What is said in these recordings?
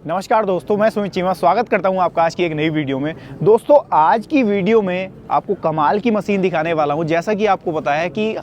नमस्कार दोस्तों, मैं सुमित चीमा स्वागत करता हूं आपका आज की एक नई वीडियो में। दोस्तों, आज की वीडियो में आपको कमाल की मशीन दिखाने वाला हूं। जैसा कि आपको पता है कि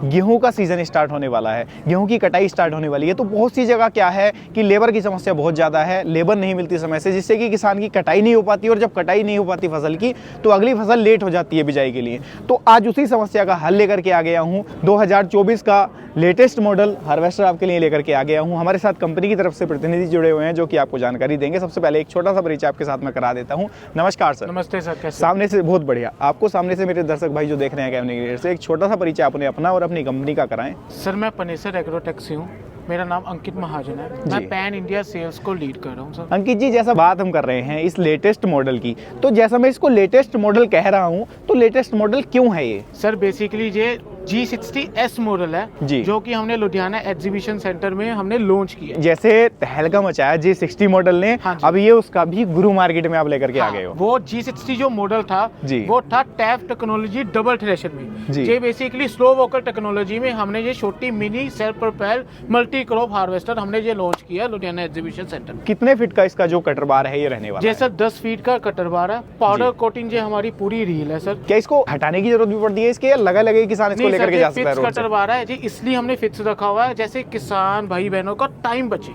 गेहूं का सीज़न स्टार्ट होने वाला है, गेहूं की कटाई स्टार्ट होने वाली है, तो बहुत सी जगह क्या है कि लेबर की समस्या बहुत ज़्यादा है, लेबर नहीं मिलती समय से, जिससे कि किसान की कटाई नहीं हो पाती, और जब कटाई नहीं हो पाती फसल की तो अगली फसल लेट हो जाती है बिजाई के लिए। तो आज उसी समस्या का हल लेकर के आ गया हूँ। 2024 का लेटेस्ट मॉडल हार्वेस्टर आपके लिए लेकर के आ गया हूँ। हमारे साथ कंपनी की तरफ से प्रतिनिधि जुड़े हुए हैं जो कि आपको जानकारी देंगे। सबसे पहले एक छोटा सा परिचय आपके साथ में करा देता हूँ। नमस्कार सर। नमस्ते सर, कैसे? सामने से बहुत बढ़िया, आपको सामने से मेरे दर्शक भाई जो देख रहे हैं कैमरे से एक छोटा सा परिचय अपने अपना और अपनी कंपनी का कराएं। सर, मैं पनेसर एग्रोटेक से हूँ। मेरा नाम अंकित महाजन है। मैं पैन इंडिया सेल्स को लीड कर रहा हूँ सर। अंकित जी, जैसा बात हम कर रहे हैं इस लेटेस्ट मॉडल की, तो जैसा मैं इसको लेटेस्ट मॉडल कह रहा हूँ, तो लेटेस्ट मॉडल क्यों है ये? सर, बेसिकली ये G60S मॉडल है जी, जो कि हमने लुधियाना एग्जीबिशन सेंटर में हमने लॉन्च किया। जैसे तहलका मचाया G60 मॉडल ने, हाँ, अब ये उसका भी गुरु मार्केट में आप लेकर के आ गए हो। वो G60 जो मॉडल था वो था टैफ टेक्नोलॉजी डबल थ्रेशर में। ये बेसिकली स्लो वॉकर टेक्नोलॉजी में हमने ये छोटी mini self propel multi crop harvester हमने ये लॉन्च किया लुधियाना एग्जीबिशन सेंटर में। कितने फीट का इसका जो कटर बार है ये रहने वाला है? सर 10 फीट का कटर बार है। पाउडर कोटिंग ये हमारी पूरी रील है सर। क्या इसको हटाने की जरूरत भी पड़ती है इसके, या लगा लगे किसान इसको लेकर के जा सकता है रोड से? कटर बार है जी, इसलिए हमने फिक्स रखा हुआ है जैसे किसान भाई बहनों का टाइम बचे।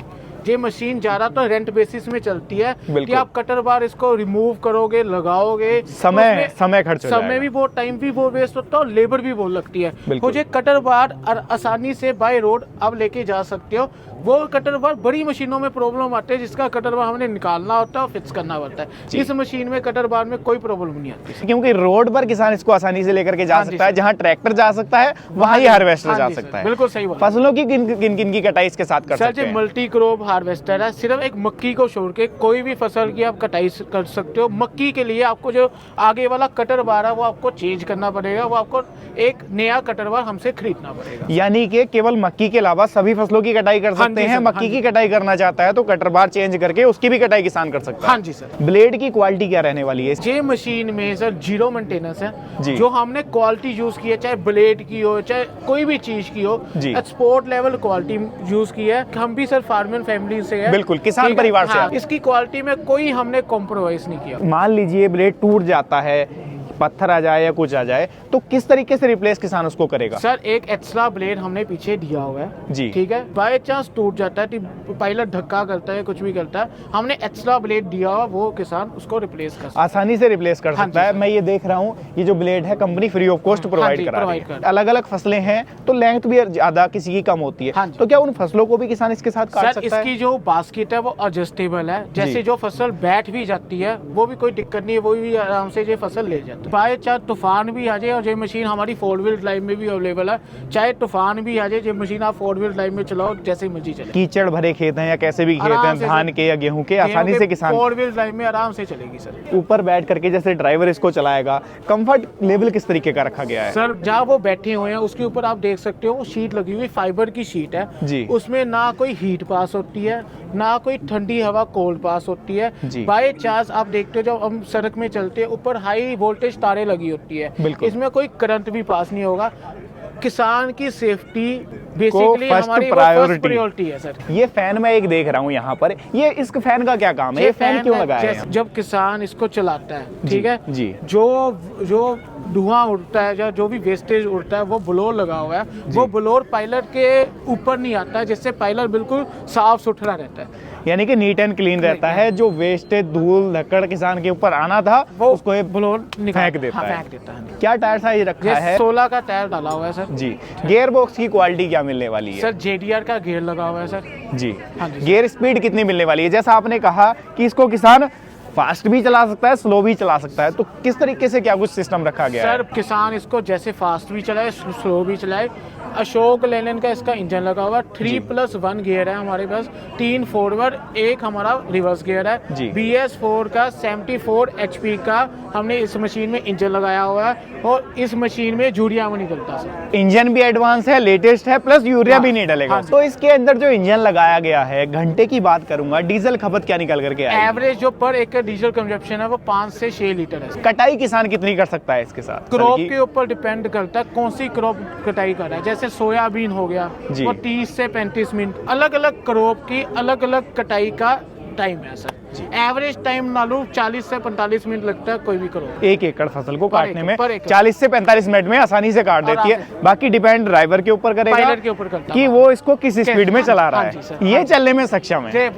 ये मशीन ज्यादा तो रेंट बेसिस में चलती है कि आप कटर बार इसको रिमूव करोगे, लगाओगे, समय खर्च हो जाएगा। समय भी बहुत, टाइम भी बहुत वेस्ट होता है और लेबर भी बहुत लगती है। मुझे कटर बार आसानी से बाय रोड आप लेके जा सकते हो। वो कटर बार बड़ी मशीनों में प्रॉब्लम आते हैं जिसका कटर बार हमने निकालना होता है और फिक्स करना पड़ता है। इस मशीन में कटर बार में कोई प्रॉब्लम नहीं आती, क्योंकि रोड पर किसान इसको आसानी से लेकर के जा सकता है। जहाँ ट्रैक्टर जा सकता है वहाँ ही हार्वेस्टर जा सकता है। बिल्कुल सही बात। फसलों की किन की कटाई इसके साथ कर सकते हैं? मल्टी क्रॉप हार्वेस्टर है। सिर्फ एक मक्की को छोड़ के कोई भी फसल की आप कटाई कर सकते हो। मक्की के लिए आपको जो आगे वाला कटर बार है वो आपको चेंज करना पड़ेगा, वो आपको एक नया कटर बार हमसे खरीदना पड़ेगा। यानी कि केवल मक्की के अलावा सभी फसलों की कटाई कर सकते हैं। मक्की की कटाई करना चाहता है तो कटर बार चेंज करके उसकी भी कटाई किसान कर सकता है। हाँ जी सर। ब्लेड की क्वालिटी क्या रहने वाली है? ये मशीन में सर जीरो मेंटेनेंस है। जो हमने क्वालिटी यूज की है, चाहे ब्लेड की हो चाहे कोई भी चीज की हो, एक्सपोर्ट लेवल क्वालिटी यूज की है। हम भी सर फार्मर फैमिली से है, बिल्कुल किसान परिवार से। इसकी क्वालिटी में कोई हमने कॉम्प्रोमाइज नहीं किया। मान लीजिए ब्लेड टूट जाता है, पत्थर आ जाए या कुछ आ जाए, तो किस तरीके से रिप्लेस किसान उसको करेगा? सर एक एक्स्ट्रा ब्लेड हमने पीछे दिया हुआ है जी, ठीक है। बाय चांस टूट जाता है, पायलट धक्का करता है, कुछ भी करता है, हमने एक्स्ट्रा ब्लेड दिया हुआ, वो किसान उसको रिप्लेस कर सकता है, आसानी से रिप्लेस कर सकता है। मैं ये देख रहा हूँ, ये जो ब्लेड है company free of cost provide करा रही है। अलग अलग फसलें हैं तो लेंथ भी ज्यादा किसी की कम होती है, तो क्या उन फसलों को भी किसान इसके साथ काट सकता है? इसकी जो बास्केट है वो एडजस्टेबल है। जैसे जो फसल बैठ भी जाती है वो भी कोई दिक्कत नहीं है, वो भी आराम से ये फसल ले जाती है। बाय चांस तूफान भी आ जाए, और ये मशीन हमारी 4 व्हील ड्राइव में भी अवेलेबल है। चाहे तूफान भी आ जाए, ये मशीन आप 4 व्हील ड्राइव में चलाओ, जैसे मर्जी चले। कीचड़ भरे खेत हैं या कैसे भी खेत हैं, धान के या गेहूं के, आसानी से किसान 4 व्हील ड्राइव में आराम से चलेगी सर। ऊपर बैठ करके जैसे ड्राइवर इसको चलाएगा, कंफर्ट लेवल किस तरीके का रखा गया है? सर जहाँ वो बैठे हुए हैं उसके ऊपर आप देख सकते हो शीट लगी हुई, फाइबर की शीट है जी। उसमें ना कोई हीट पास होती है, ना कोई ठंडी हवा कोल्ड पास होती है। बाय चांस आप देखते हो जब हम सड़क में चलते हैं, ऊपर हाई वोल्टेज तारे लगी होती है, इसमें कोई करंट भी पास नहीं होगा। किसान की सेफ्टी बेसिकली हमारी प्रायोरिटी है सर। ये फैन मैं एक देख रहा हूँ यहाँ पर, ये इस फैन का क्या काम है? ये फैन क्यों लगाया है? जब किसान इसको चलाता है ठीक है जी, जो धुआं उड़ता है या जो भी वेस्टेज उड़ता है वो ब्लोअर लगा हुआ है, वो ब्लोअर पायलट के ऊपर नहीं आता है, जिससे पायलट बिल्कुल साफ सुथरा रहता है, यानी कि नीट एंड क्लीन रहता है। जो वेस्टेज धूल धक्कड़ किसान के ऊपर आना था वो उसको ये ब्लोअर फेंक देता है। क्या टायर साइज रखा है? 16 का टायर डाला हुआ है सर जी। गियर बॉक्स की क्वालिटी क्या मिलने वाली है? सर JDR का गियर लगा हुआ है सर जी। गियर स्पीड कितनी मिलने वाली है? जैसा आपने कहा कि इसको किसान फास्ट भी चला सकता है, स्लो भी चला सकता है, तो किस तरीके से क्या कुछ सिस्टम रखा गया है? सर किसान इसको जैसे फास्ट भी चलाए, स्लो भी चलाए। अशोक लेलैंड का इसका इंजन लगा हुआ है। 3+1 गियर है हमारे पास, 3 फॉरवर्ड, 1 हमारा रिवर्स गियर है। BS4 का 74 HP का हमने इस मशीन में इंजन लगाया हुआ है, और इस मशीन में यूरिया भी नहीं डलता सर। इंजन भी एडवांस है, लेटेस्ट है, प्लस यूरिया भी नहीं डलेगा। तो इसके अंदर जो इंजन लगाया गया है, घंटे की बात करूंगा, डीजल खपत क्या निकल करके आएगी? एवरेज जो पर एकड़ डीजल कंजप्शन है वो 5 से 6 लीटर है। कटाई किसान कितनी कर सकता है इसके साथ? क्रॉप के ऊपर डिपेंड करता है कौन सी क्रॉप कटाई कर रहा है। जैसे सोयाबीन हो गया वो 30 से 35 मिनट, अलग अलग क्रॉप की अलग अलग कटाई का टाइम है सर। एवरेज टाइम ना लो 40 से 45 मिनट लगता है कोई भी करो। 1 एकड़ फसल को काटने में पर एकड़। 40 से 45 मिनट में आसानी से काट देती है। बाकी डिपेंड ड्राइवर के ऊपर करेगा, पायलट के ऊपर करता कि वो इसको किस स्पीड में चला रहा हाँ जी है, सर, ये हाँ जी। चलने में सक्षम है।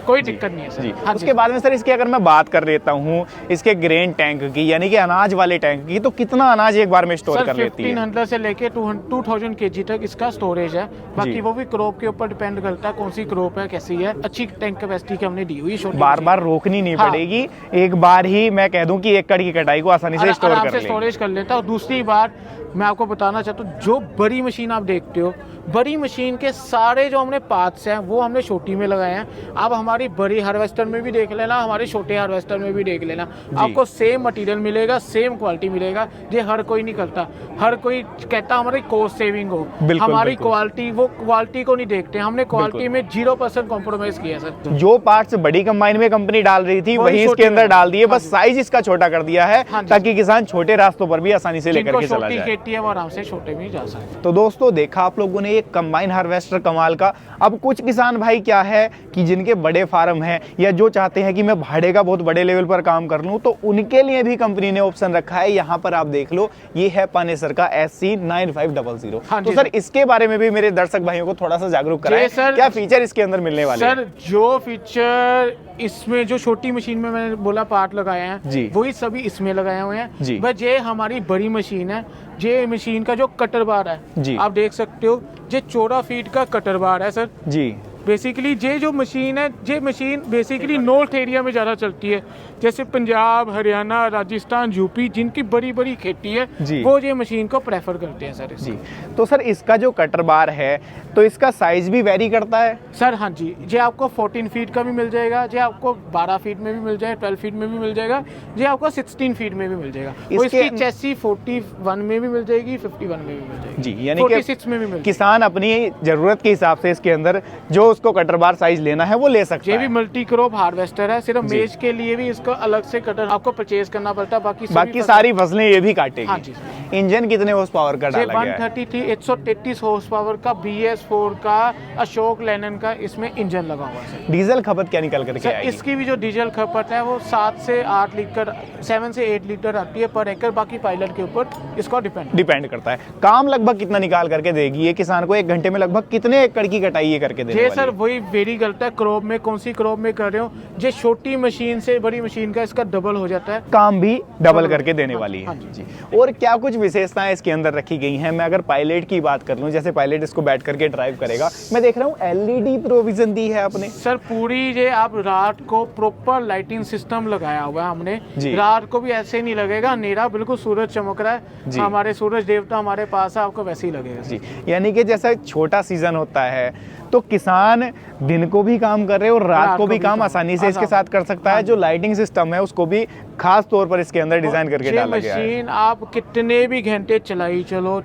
कोई दिक्कत नहीं है सर। जी। हाँ जी उसके बाद में सर इसकी अगर मैं बात कर लेता हूँ इसके ग्रेन टैंक की, यानी कि अनाज वाले टैंक की, तो कितना अनाज एक बार में स्टोर सर कर लेती है? 1500 से लेके 2000 केजी तक इसका स्टोरेज है। बाकी वो भी क्रॉप के ऊपर डिपेंड करता है, कौन सी क्रॉप है, कैसी है। अच्छी टैंक कैपेसिटी की हमने दी हुई है। बार बार रोकनी नहीं हाँ। पड़ेगी, एक बार ही मैं कह दूं कि 1 एकड़ की कटाई को आसानी से स्टोर आराम कर से लेगी। स्टोरेज कर लेता है। और दूसरी बात मैं आपको बताना चाहता हूँ, जो बड़ी मशीन आप देखते हो, बड़ी मशीन के सारे जो हमने पार्ट्स हैं वो हमने छोटी में लगाए हैं। आप हमारी बड़ी हार्वेस्टर में भी देख लेना, हमारे छोटे हार्वेस्टर में भी देख लेना, आपको सेम मटेरियल मिलेगा, सेम क्वालिटी मिलेगा। ये हर कोई नहीं करता, हर कोई कहता हमारी कॉस्ट सेविंग हो, हमारी क्वालिटी, वो क्वालिटी को नहीं देखते। हमने क्वालिटी में 0% कॉम्प्रोमाइज किया सर। जो पार्ट्स बड़ी कंबाइन में कंपनी डाल रही थी वही इसके अंदर डाल दिए, बस साइज इसका छोटा कर दिया है ताकि किसान छोटे रास्तों पर भी आसानी से लेकर के चला जाए। खेती है वो आराम से छोटे में जा सकते। तो दोस्तों देखा आप लोगों ने एक कंबाइन हार्वेस्टर कमाल का। अब कुछ किसान भाई क्या है कि जिनके बड़े फार्म हैं या जो चाहते हैं कि मैं भाड़े का बहुत बड़े लेवल पर काम कर लूं, तो उनके लिए भी कंपनी ने ऑप्शन रखा है। यहाँ पर आप देख लो, ये है पानेसर का SC9500। तो सर इसके बारे में भी मेरे दर्शक भाइयों को थोड़ा सा जागरूक कराएं, क्या फीचर इसके अंदर मिलने वाले हैं? सर जो फीचर इसमें, जो छोटी मशीन में मैंने बोला पार्ट लगाए हैं, वही सभी इसमें लगाए हुए हैं। बस ये हमारी बड़ी मशीन है, ये मशीन का जो कटर बार है आप देख सकते हो, ये 14 फीट का कटर बार है सर जी। बेसिकली ये जो मशीन है, ये मशीन बेसिकली नॉर्थ एरिया में ज़्यादा चलती है, जैसे पंजाब, हरियाणा, राजस्थान, यूपी, जिनकी बड़ी बड़ी खेती है वो ये मशीन को प्रेफर करते हैं सर जी। तो सर इसका जो कटर बार है तो इसका साइज भी वेरी करता है सर? हाँ जी, ये आपको 14 फीट का भी मिल जाएगा, ये आपको 12 फीट में भी मिल जाएगा, 12 फीट में भी मिल जाएगा, ये आपको 16 फीट में भी मिल जाएगा। इसकी चेसी 41 में भी मिल जाएगी, 51 में भी मिल जाएगी जी, यानी 46 में भी मिल। किसान अपनी जरूरत के हिसाब से इसके अंदर जो उसको कटर बार साइज लेना है वो ले सकता है। ये भी मल्टी क्रॉप हार्वेस्टर है, सिर्फ मेज के लिए भी इसका अलग से कटर आपको परचेज करना पड़ता है। बाकी सारी फसलें ये भी काटेगी। हाँ जी। इंजन कितने हॉर्स पावर का डाला गया है? 133 हॉर्स पावर का BS4 का अशोक लेनन का इसमें इंजन लगा हुआ है। डीजल खपत क्या निकल करके आएगी? इसकी भी जो डीजल खपत है वो 7 से 8 लीटर 7 से 8 लीटर आती है पर एकड़। बाकी पायलट के ऊपर इसका डिपेंड करता है। काम लगभग कितना निकाल करके देगी ये किसान को? 1 घंटे में लगभग कितने एकड़ की कटाई ये करके देने वाली है? सर वही वेरी करता है क्रॉप में, कौन सी क्रॉप में कर रहे हो। ये छोटी मशीन से बड़ी मशीन का इसका डबल हो जाता है, काम भी डबल करके देने वाली है जी। और क्या कुछ विशेषताएं इसके अंदर रखी गई हैं? मैं अगर पायलट की बात कर लूं, जैसे पायलट इसको बैठ करके ड्राइव करेगा, मैं देख रहा हूं LED प्रोविजन दी है आपने। सर पूरी ये आप रात को प्रॉपर लाइटिंग सिस्टम लगाया हुआ है हमने। रात को भी ऐसे नहीं लगेगा अंधेरा, बिल्कुल सूरज चमक रहा है, हमारे सूरज देवता हमारे पास है, आपको वैसे ही लगेगा जी। यानी कि जैसा छोटा सीजन होता है तो किसान दिन को भी काम कर रहे और रात को भी काम आसानी से इसके साथ कर सकता है। जो लाइटिंग सिस्टम है उसको भी खास तौर पर इसके अंदर डिजाइन करके डाला गया है। मशीन आप कितने भी घंटे चलाई चलो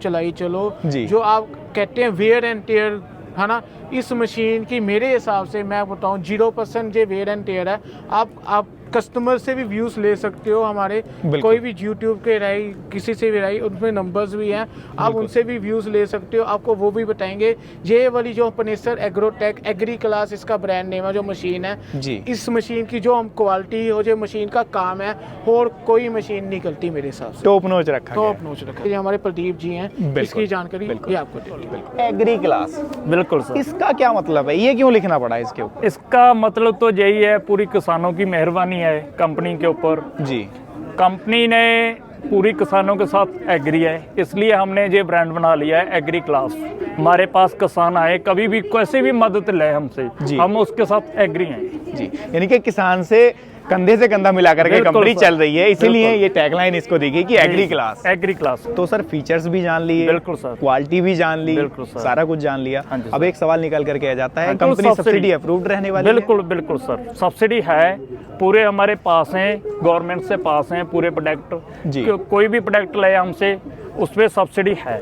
जो आप कहते हैं वेयर एंड टेयर है ना, इस मशीन की मेरे हिसाब से मैं बताऊं 0% ये वेयर एंड टेयर है। आप कस्टमर से भी व्यूज ले सकते हो, हमारे कोई भी यूट्यूब के रही, किसी से भी रही, उनमें नंबर्स भी हैं, आप उनसे भी व्यूज ले सकते हो। आपको वो भी बताएंगे। ये वाली जो पानेसर एग्रोटेक एग्री क्लास इसका ब्रांड नेम है, जो मशीन है जी, इस मशीन की जो हम क्वालिटी हो, जो मशीन का काम है, और कोई मशीन नहीं करती मेरे हिसाब से। टॉप नॉच रखा ये हमारे प्रदीप जी हैं, इसकी जानकारी ये आपको देंगे। एग्री क्लास, बिल्कुल सर। इसका क्या मतलब है? ये क्यों लिखना पड़ा इसके ऊपर? इसका मतलब तो यही है, पूरी किसानों की मेहरबानी है कंपनी के ऊपर जी। कंपनी ने पूरी किसानों के साथ एग्री है, इसलिए हमने ये ब्रांड बना लिया है एग्री क्लास। हमारे पास किसान आए, कभी भी कैसे भी मदद ले हमसे, हम उसके साथ एग्री हैं जी। यानी कि किसान से कंधे से कंधा मिला करके कंपनी चल रही है, इसीलिए ये टैगलाइन इसको दी गई कि एग्री क्लास। Agri class. तो सर फीचर्स भी जान लिए, बिल्कुल सर, क्वालिटी भी जान ली, बिल्कुल सर, सारा कुछ जान लिया। अब एक सवाल निकल करके आ जाता है, कंपनी सब्सिडी अप्रूव्ड रहने वाली है? बिल्कुल बिल्कुल सर, सब्सिडी है, पूरे हमारे पास हैं, गवर्नमेंट से पास हैं पूरे प्रोडक्ट। कोई भी प्रोडक्ट ले हमसे, उस पर सब्सिडी है।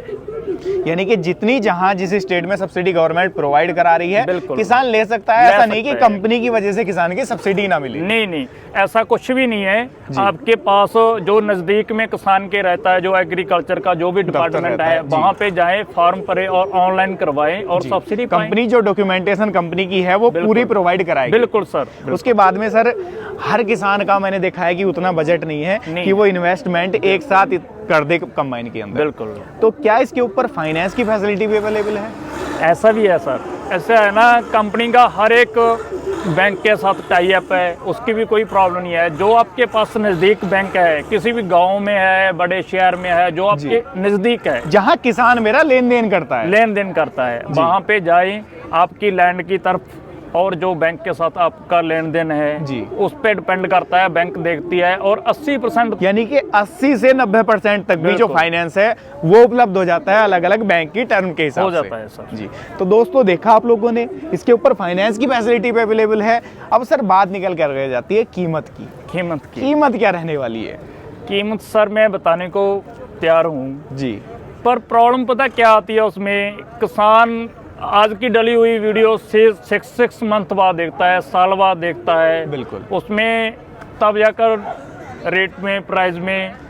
यानी कि जितनी जहां जिस स्टेट में सब्सिडी गवर्नमेंट प्रोवाइड करा रही है, बिल्कुल। किसान ले सकता है। ले ऐसा नहीं कि सकता है। कंपनी की वजह से किसान की सब्सिडी ना मिले। नहीं नहीं, ऐसा कुछ भी नहीं है। आपके पास जो नजदीक में किसान के रहता है, जो एग्रीकल्चर का जो भी डिपार्टमेंट रहता है, है, जी। वहाँ पे जाएं, फॉर्म भरें और ऑनलाइन करवाएं और सब्सिडी पाएं। कंपनी जो डॉक्यूमेंटेशन कंपनी की है वो पूरी प्रोवाइड कराएगी। बिल्कुल सर, बिल्कुल। उसके बाद में सर हर किसान का मैंने देखा है कि उतना बजट नहीं है कि वो इन्वेस्टमेंट एक साथ कर दे कंबाइन के अंदर। बिल्कुल। तो क्या इसके ऊपर फाइनेंस की फैसिलिटी भी अवेलेबल है? ऐसा भी है सर। ऐसा है ना, कंपनी का हर एक बैंक के साथ टाई अप है, उसकी भी कोई प्रॉब्लम नहीं है। जो आपके पास नज़दीक बैंक है, किसी भी गांव में है, बड़े शहर में है, जो आपके नज़दीक है, जहां किसान मेरा लेन देन करता है, वहां पे जाएं, आपकी लैंड की तरफ और जो बैंक के साथ आपका लेन देन है जी, उस पे डिपेंड करता है। बैंक देखती है और 80% यानी कि 80 से 90% तक भी जो फाइनेंस है वो उपलब्ध हो जाता है अलग अलग बैंक की टर्म के हिसाब से। हो जाता है सर जी। तो दोस्तों देखा आप लोगों ने, इसके ऊपर फाइनेंस की फैसिलिटी पे अवेलेबल है। अब सर बात निकल कर रह जाती है कीमत की। कीमत क्या रहने वाली है? कीमत सर मैं बताने को तैयार हूँ जी, पर प्रॉब्लम पता क्या आती है उसमें, किसान आज की डली हुई वीडियो से 6 मंथ बाद देखता है, साल बाद देखता है। बिल्कुल। उसमें तब जाकर रेट में, प्राइस में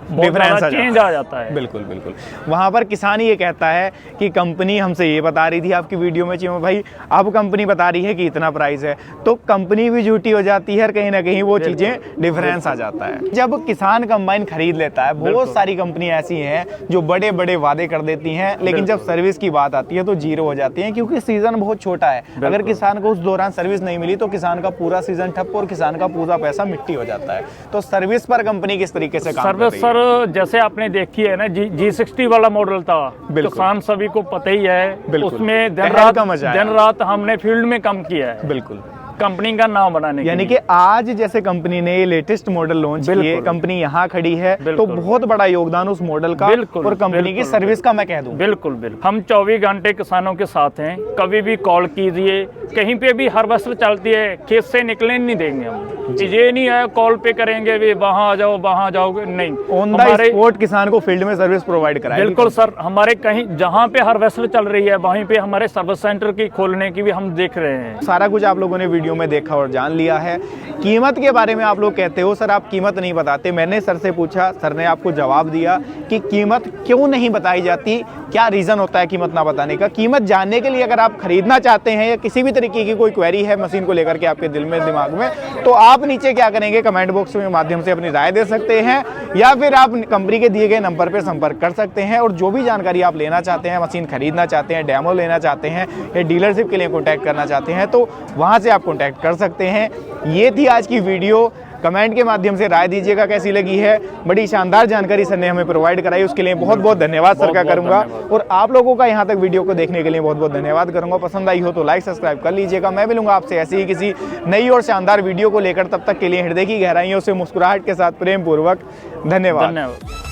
डिफरेंस चेंज आ जाता है। बिल्कुल बिल्कुल। वहाँ पर किसान ये कहता है कि कंपनी हमसे ये बता रही थी आपकी वीडियो में चिमो भाई, अब कंपनी बता रही है कि इतना प्राइस है, तो कंपनी भी झूठी हो जाती है और कहीं ना कहीं वो चीज़ें डिफरेंस आ जाता है। जब किसान कंबाइन खरीद लेता है, बहुत सारी कंपनी ऐसी हैं जो बड़े बड़े वादे कर देती हैं, लेकिन जब सर्विस की बात आती है तो जीरो हो जाती है, क्योंकि सीजन बहुत छोटा है। अगर किसान को उस दौरान सर्विस नहीं मिली तो किसान का पूरा सीजन ठप और किसान का पूरा पैसा मिट्टी हो जाता है। तो सर्विस पर कंपनी किस तरीके से काम कर रही है? जैसे आपने देखी है ना, G60 वाला मॉडल था, किसान सभी को पता ही है। उसमें दिन रात हमने फील्ड में काम किया है। बिल्कुल। कंपनी का नाम बनाने, यानी कि आज जैसे कंपनी ने ये लेटेस्ट मॉडल लॉन्च किए, कंपनी यहाँ खड़ी है, तो बहुत बड़ा योगदान उस मॉडल का और कंपनी की सर्विस का मैं कह दूं। बिल्कुल बिल्कुल। हम 24 घंटे किसानों के साथ हैं, कभी भी कॉल कीजिए, कहीं पे भी हार्वेस्टर चलती है, खेत से निकलने नहीं देंगे हम। ये नहीं है कॉल पे करेंगे भी वहाँ आ जाओ वहाँ जाओगे, नहीं। ऑन द स्पॉट किसान को फील्ड में सर्विस प्रोवाइड कराएगी। बिल्कुल सर। हमारे कहीं जहाँ पे हार्वेस्टर चल रही है वहीं पे हमारे सर्विस सेंटर की खोलने की भी हम देख रहे हैं। सारा कुछ आप लोगों ने वीडियो में देखा और जान लिया है। कीमत के बारे में आप लोग कहते हो सर आप कीमत नहीं बताते, मैंने सर से पूछा, सर ने आपको जवाब दिया कि कीमत क्यों नहीं बताई जाती, क्या रीज़न होता है कीमत ना बताने का। कीमत जानने के लिए अगर आप खरीदना चाहते हैं या किसी भी तरीके की कोई क्वेरी है मशीन को लेकर के आपके दिल में दिमाग में, तो आप नीचे क्या करेंगे, कमेंट बॉक्स में माध्यम से अपनी राय दे सकते हैं या फिर आप कंपनी के दिए गए नंबर पर संपर्क कर सकते हैं। और जो भी जानकारी आप लेना चाहते हैं, मशीन खरीदना चाहते हैं, डेमो लेना चाहते हैं या डीलरशिप के लिए कॉन्टैक्ट करना चाहते हैं, तो वहाँ से आप कॉन्टैक्ट कर सकते हैं। ये थी आज की वीडियो। कमेंट के माध्यम से राय दीजिएगा कैसी लगी है। बड़ी शानदार जानकारी सर ने हमें प्रोवाइड कराई, उसके लिए बहुत बहुत धन्यवाद सर का करूंगा। और आप लोगों का यहाँ तक वीडियो को देखने के लिए बहुत बहुत धन्यवाद करूंगा। पसंद आई हो तो लाइक सब्सक्राइब कर लीजिएगा। मैं मिलूंगा आपसे ऐसी ही किसी नई और शानदार वीडियो को लेकर। तब तक के लिए हृदय की गहराइयों से मुस्कुराहट के साथ प्रेम पूर्वक धन्यवाद।